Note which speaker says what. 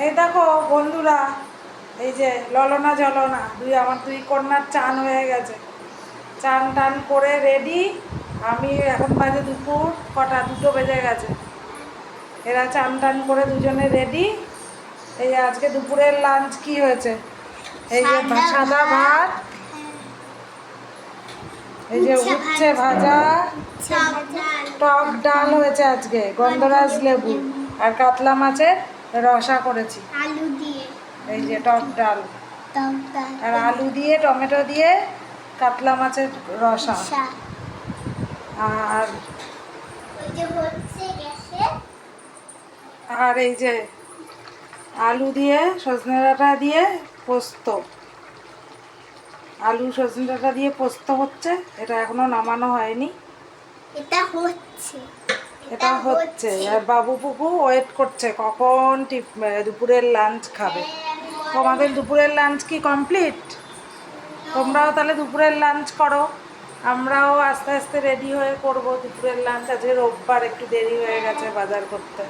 Speaker 1: এই দেখো বন্ধুরা, এই যে ললনা জলনা আমার দুই কন্যার চান হয়ে গেছে। চান টান করে রেডি। আমি এখন বাজে দুপুর কটা, 2টো বেজে গেছে। এরা চান টান করে দুজনে রেডি। এই যে আজকে দুপুরের লাঞ্চ কি হয়েছে, এই যে সাদা ভাত, এই যে উচ্ছে ভাজা, টক ডাল হয়েছে আজকে গন্ধরাজ লেবু, আর কাতলা মাছের রসা করেছি
Speaker 2: আলু দিয়ে।
Speaker 1: এই যে টক ডাল, আর আলু দিয়ে টমেটো দিয়ে কাতলা মাছের রসা। আর আর এই যে আলু দিয়ে সজনে ডাঁটা দিয়ে পোস্ত, আলু সজনে ডাঁটা দিয়ে পোস্ত হচ্ছে। এটা এখনো নামানো হয়নি, এটা হচ্ছে। আর বাবু পুকু ওয়েট করছে কখন দুপুরের লাঞ্চ খাবে। তোমাদের দুপুরের লাঞ্চ কি কমপ্লিট? তোমরাও তাহলে দুপুরের লাঞ্চ করো, আমরাও আস্তে আস্তে রেডি হয়ে করব দুপুরের লাঞ্চ। আজকে রোববার, একটু দেরি হয়ে গেছে বাজার করতে।